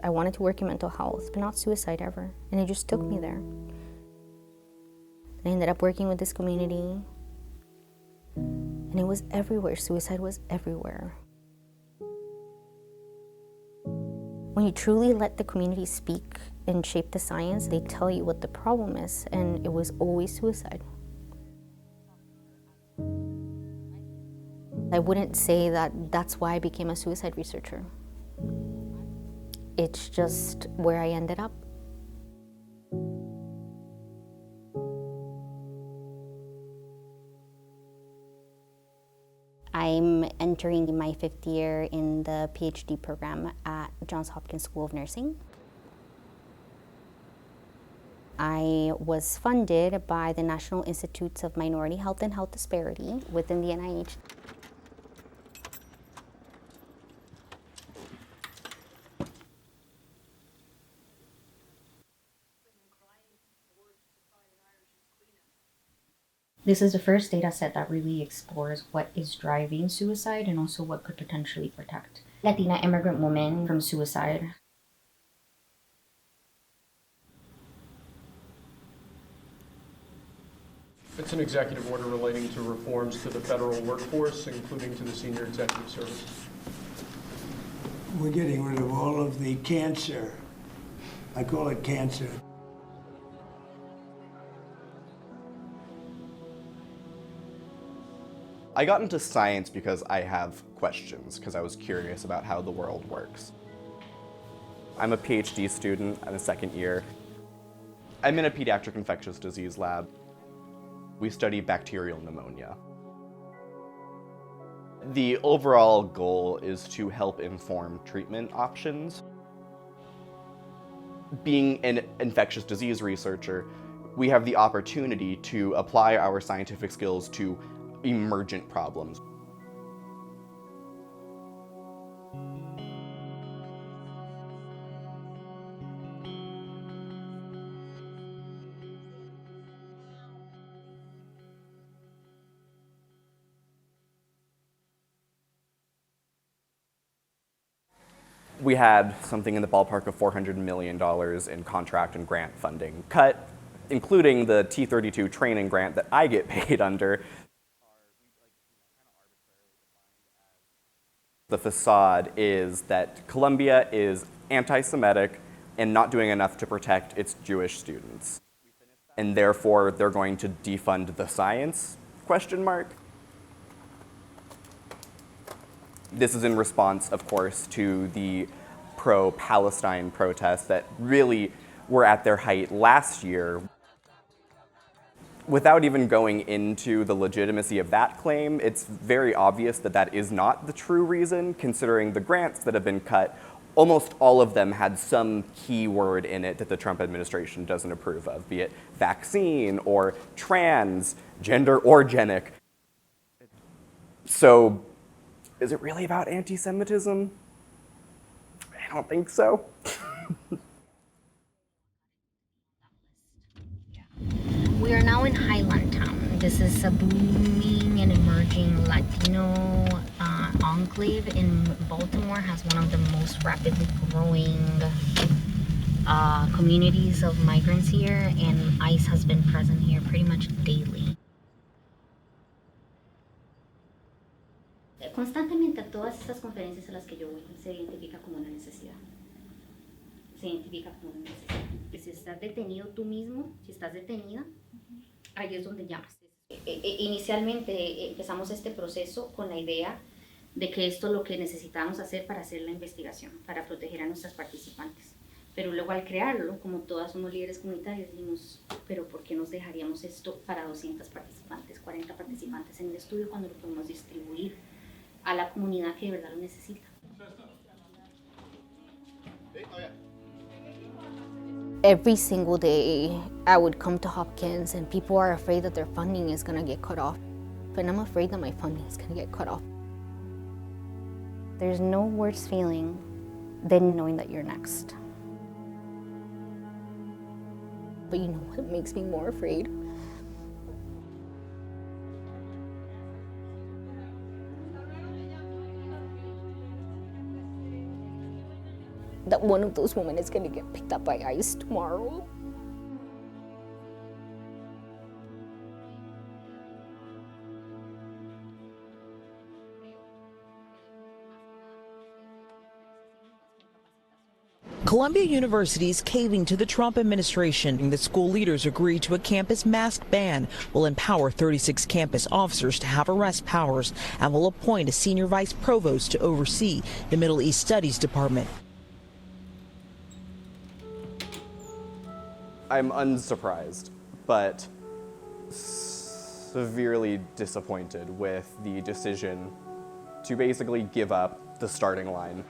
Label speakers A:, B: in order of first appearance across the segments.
A: I wanted to work in mental health, but not suicide ever. And it just took me there. I ended up working with this community, and it was everywhere. Suicide was everywhere. When you truly let the community speak and shape the science, they tell you what the problem is, and it was always suicide. I wouldn't say that that's why I became a suicide researcher. It's just where I ended up. I'm entering my 5th year in the PhD program at Johns Hopkins School of Nursing. I was funded by the National Institutes of Minority Health and Health Disparity within the NIH. This is the first data set that really explores what is driving suicide and also what could potentially protect Latina immigrant women from suicide.
B: It's an executive order relating to reforms to the federal workforce, including to the senior executive service.
C: We're getting rid of all of the cancer. I call it cancer.
D: I got into science because I have questions, because I was curious about how the world works. I'm a PhD student in the 2nd year. I'm in a pediatric infectious disease lab. We study bacterial pneumonia. The overall goal is to help inform treatment options. Being an infectious disease researcher, we have the opportunity to apply our scientific skills to emergent problems. We had something in the ballpark of $400 million in contract and grant funding cut, including the T-32 training grant that I get paid under. The facade is that Columbia is anti-Semitic and not doing enough to protect its Jewish students. And therefore, they're going to defund the science, ? This is in response, of course, to the pro-Palestine protests that really were at their height last year. Without even going into the legitimacy of that claim, it's very obvious that that is not the true reason, considering the grants that have been cut, almost all of them had some key word in it that the Trump administration doesn't approve of, be it vaccine or trans, gender orgenic. So, is it really about anti-Semitism? I don't think so.
A: We are now in Highland Town. This is a booming and emerging Latino enclave in Baltimore. Has one of the most rapidly growing communities of migrants here, and ICE has been present here pretty much daily. Constantemente a todas estas conferencias a las que yo voy se identifica como una necesidad. Se identifica como una necesidad. Si estás detenido tú mismo, si estás detenida, ahí es donde llamas. Inicialmente empezamos este proceso con la idea de que esto es lo que necesitábamos hacer para hacer la investigación, para proteger a nuestras participantes. Pero luego al crearlo, como todas somos líderes comunitarios, dijimos, pero ¿por qué nos dejaríamos esto para 200 participantes, 40 participantes en el estudio cuando lo podemos distribuir a la comunidad que de verdad lo necesita? Every single day, I would come to Hopkins and people are afraid that their funding is gonna get cut off. And I'm afraid that my funding is gonna get cut off. There's no worse feeling than knowing that you're next. But you know what makes me more afraid?
E: that one of those women is gonna get picked up by ICE tomorrow.
F: Columbia University is caving to the Trump administration. The school leaders agreed to a campus mask ban, will empower 36 campus officers to have arrest powers, and will appoint a senior vice provost to oversee the Middle East Studies Department.
D: I'm unsurprised, but severely disappointed with the decision to basically give up the starting line.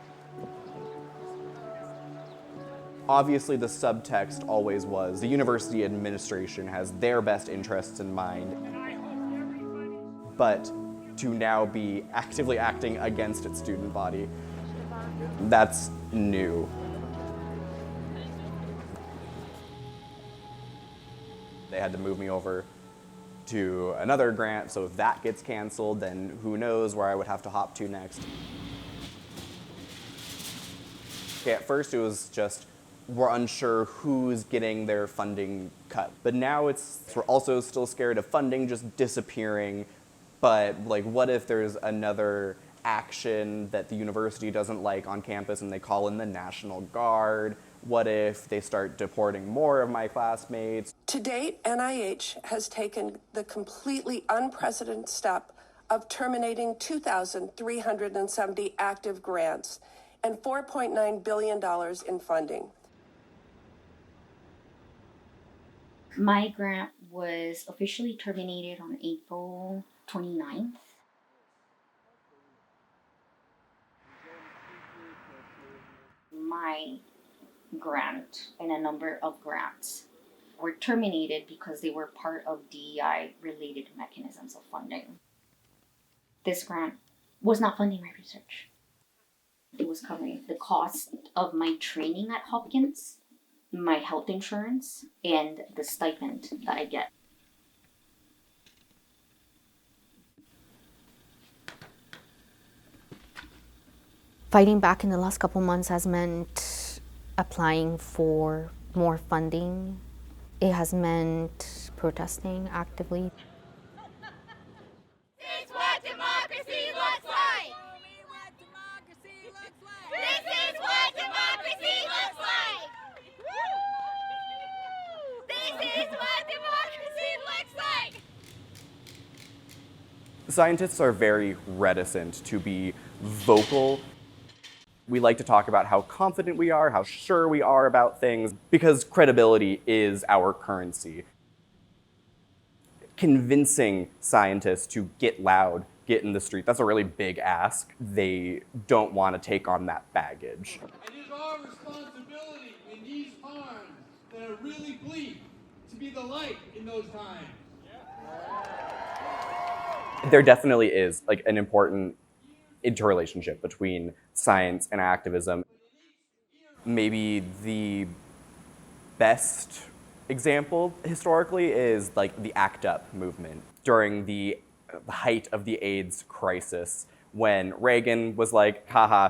D: Obviously, the subtext always was the university administration has their best interests in mind, but to now be actively acting against its student body, that's new. They had to move me over to another grant, so if that gets canceled, then who knows where I would have to hop to next. Okay, at first it was just, we're unsure who's getting their funding cut. But now we're also still scared of funding just disappearing. But like, what if there's another action that the university doesn't like on campus and they call in the National Guard? What if they start deporting more of my classmates?
G: To date, NIH has taken the completely unprecedented step of terminating 2,370 active grants and $4.9 billion in funding.
A: My grant was officially terminated on April 29th. My grant and a number of grants were terminated because they were part of DEI-related mechanisms of funding. This grant was not funding my research. It was covering the cost of my training at Hopkins, my health insurance, and the stipend that I get.
E: Fighting back in the last couple months has meant applying for more funding. It has meant protesting actively.
H: This is what democracy looks like! Show me what democracy looks like! This is what democracy looks like! This is what democracy looks like!
D: Scientists are very reticent to be vocal. We like to talk about how confident we are, how sure we are about things, because credibility is our currency. Convincing scientists to get loud, get in the street, that's a really big ask. They don't want to take on that baggage.
I: It is our responsibility in these times that are really bleak to be the light in those times.
D: There definitely is like an important interrelationship between science and activism. Maybe the best example historically is like the ACT UP movement during the height of the AIDS crisis, when Reagan was like, haha,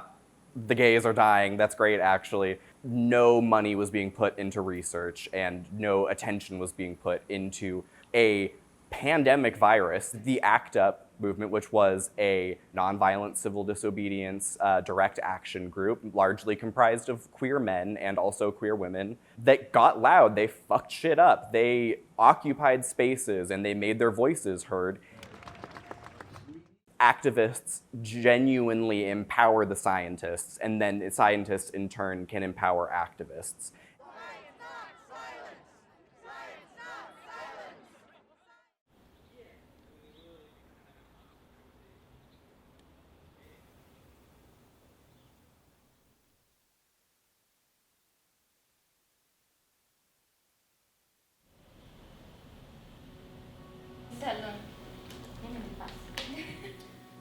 D: the gays are dying, that's great actually. No money was being put into research and no attention was being put into a pandemic virus. The ACT UP movement, which was a nonviolent civil disobedience direct action group, largely comprised of queer men and also queer women, that got loud. They fucked shit up. They occupied spaces and they made their voices heard. Activists genuinely empower the scientists, and then scientists in turn can empower activists.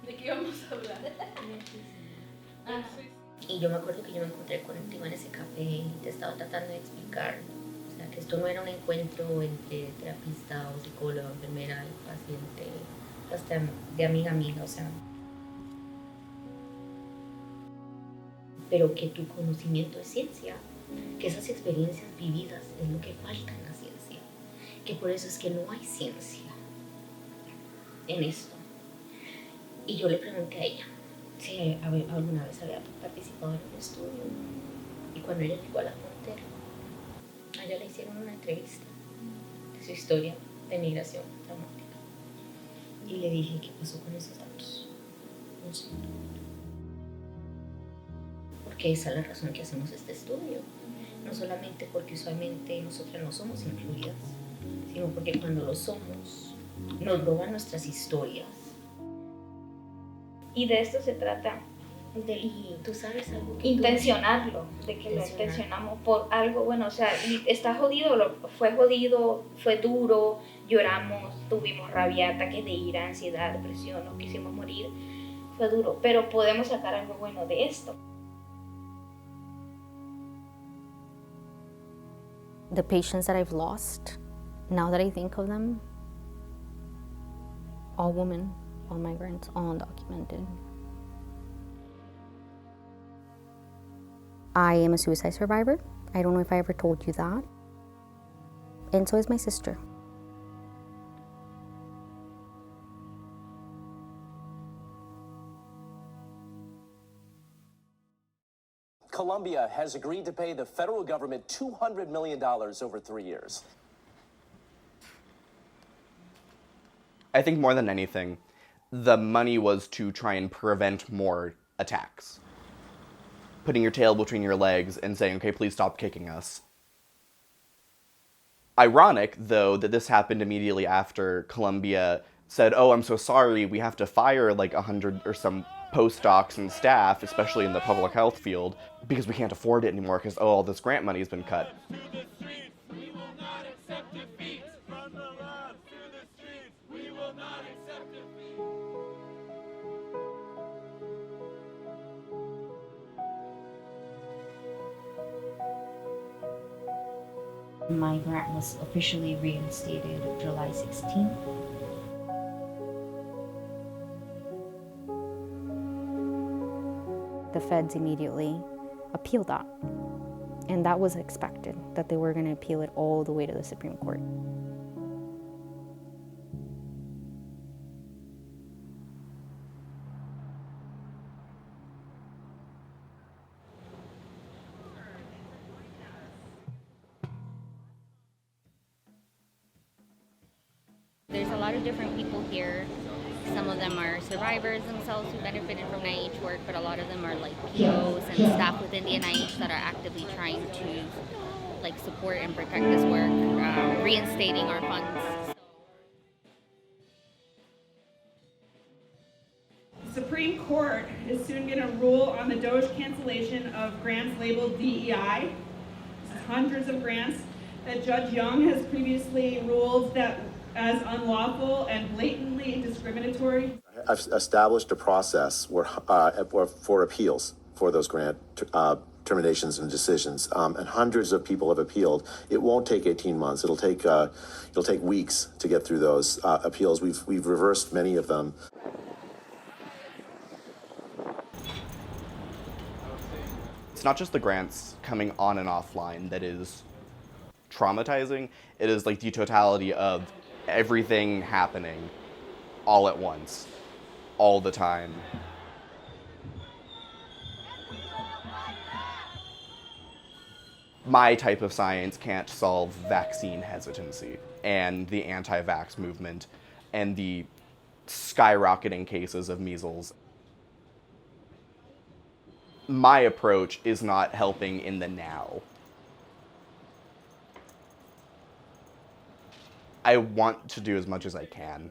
H: ¿De qué íbamos a hablar?
A: Y yo me acuerdo que yo me encontré contigo en ese café y te estaba tratando de explicar, o sea, que esto no era un encuentro entre terapista o psicólogo, enfermera y paciente, hasta de amiga a amiga, o sea. pero que tu conocimiento es ciencia, que esas experiencias vividas es lo que falta en la ciencia, que por eso es que no hay ciencia en esto. Y yo le pregunté a ella si alguna vez había participado en un estudio, y cuando ella llegó a la frontera, a ella le hicieron una entrevista de su historia de migración traumática, y le dije qué pasó con esos datos. No sé. Porque esa es la razón que hacemos este estudio. No solamente porque usualmente nosotras no somos incluidas, sino porque cuando lo somos, nos roban nuestras historias.
J: Y de esto se trata,
A: Y tú sabes algo que
J: intencionarlo, de que lo intencionamos por algo, bueno, o sea, está jodido, fue jodido, fue duro, lloramos, tuvimos rabia, ataques de ira, ansiedad, depresión, nos quisimos morir, fue duro, pero podemos sacar algo bueno de esto.
E: The patients that I've lost, now that I think of them, all women, all migrants, all undocumented. I am a suicide survivor. I don't know if I ever told you that. And so is my sister.
K: Colombia has agreed to pay the federal government $200 million over 3 years.
D: I think more than anything, the money was to try and prevent more attacks. Putting your tail between your legs and saying, okay, please stop kicking us. Ironic, though, that this happened immediately after Colombia said, oh, I'm so sorry, we have to fire like 100 or some postdocs and staff, especially in the public health field, because we can't afford it anymore because, oh, all this grant money has been cut.
A: My grant was officially reinstated July 16th.
E: The feds immediately appealed that. And that was expected, that they were going to appeal it all the way to the Supreme Court.
A: There's a lot of different people here. Some of them are survivors themselves who benefited from NIH work, but a lot of them are like POs and staff within the NIH that are actively trying to like support and protect this work, reinstating our funds.
L: The Supreme Court is soon going to rule on the DOJ cancellation of grants labeled DEI. This is hundreds of grants that Judge Young has previously ruled that as unlawful and blatantly discriminatory.
M: I've established a process where, for appeals for those grant terminations and decisions, and hundreds of people have appealed. It won't take 18 months. It'll take weeks to get through those appeals. We've reversed many of them.
D: It's not just the grants coming on and offline that is traumatizing. It is like the totality of everything happening all at once, all the time. My type of science can't solve vaccine hesitancy and the anti-vax movement and the skyrocketing cases of measles. My approach is not helping in the now. I want to do as much as I can.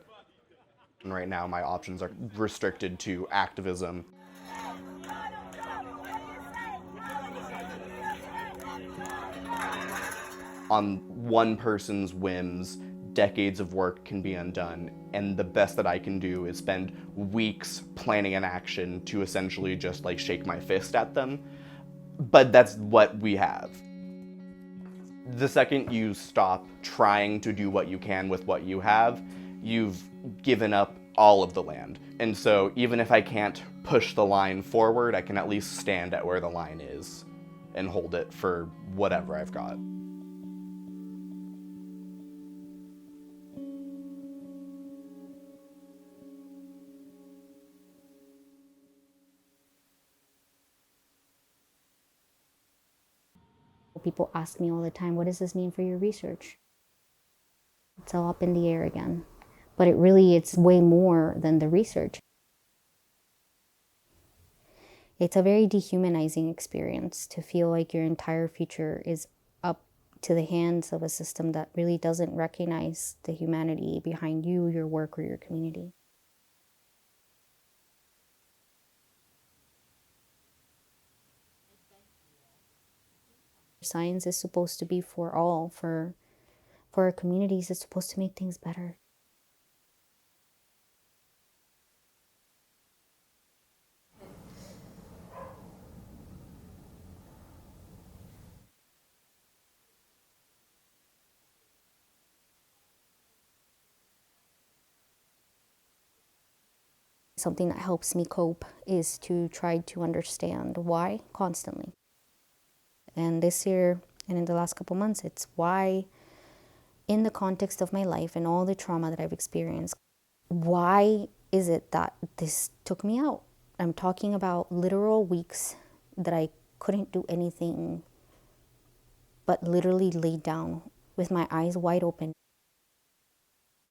D: And right now my options are restricted to activism. On one person's whims, decades of work can be undone, and the best that I can do is spend weeks planning an action to essentially just like shake my fist at them. But that's what we have. The second you stop trying to do what you can with what you have, you've given up all of the land. And so even if I can't push the line forward, I can at least stand at where the line is and hold it for whatever I've got.
E: People ask me all the time, what does this mean for your research? It's all up in the air again. But it's way more than the research. It's a very dehumanizing experience to feel like your entire future is up to the hands of a system that really doesn't recognize the humanity behind you, your work, or your community. Science is supposed to be for all, for our communities. It's supposed to make things better. Something that helps me cope is to try to understand why constantly. And this year and in the last couple months, it's why, in the context of my life and all the trauma that I've experienced, why is it that this took me out? I'm talking about literal weeks that I couldn't do anything but literally lay down with my eyes wide open.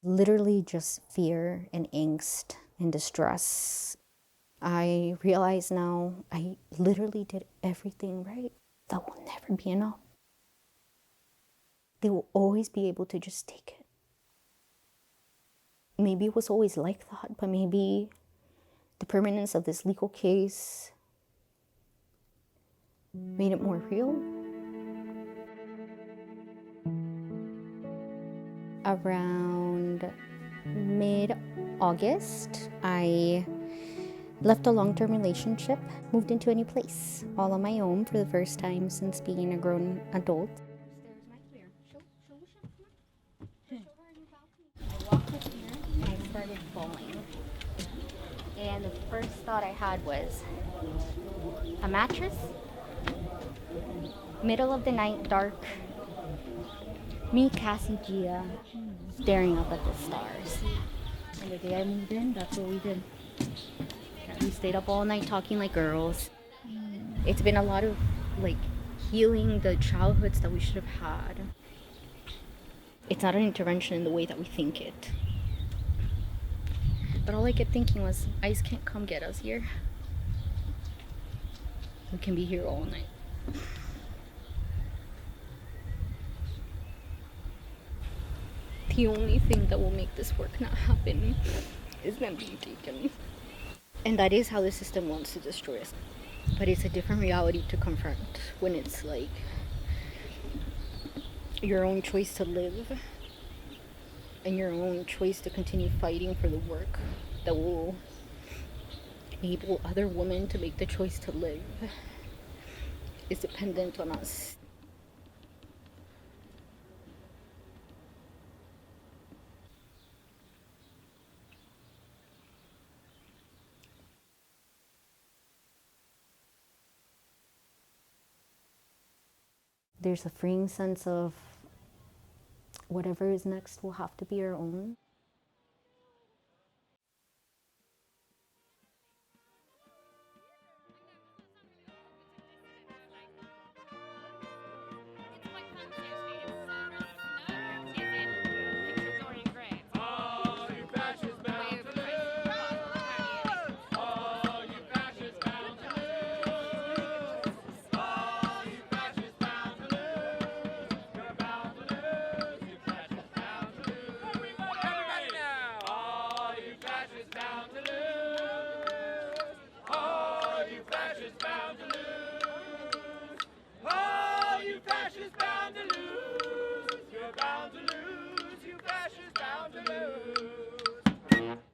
E: Literally just fear and angst and distress. I realize now I literally did everything right. That will never be enough. They will always be able to just take it. Maybe it was always like that, but maybe the permanence of this legal case made it more real. Around mid-August, I left a long-term relationship, moved into a new place, all on my own for the first time since being a grown adult. I walked up here and I started falling. And the first thought I had was a mattress, middle of the night, dark, me, Cassie, Gia, staring up at the stars. And the day I moved in, that's what we did. We stayed up all night talking like girls. It's been a lot of healing the childhoods that we should have had. It's not an intervention in the way that we think it. But all I kept thinking was, ICE can't come get us here. We can be here all night. The only thing that will make this work not happen is them being taken. And that is how the system wants to destroy us. But it's a different reality to confront when it's your own choice to live and your own choice to continue fighting for the work that will enable other women to make the choice to live is dependent on us. There's a freeing sense of whatever is next will have to be our own.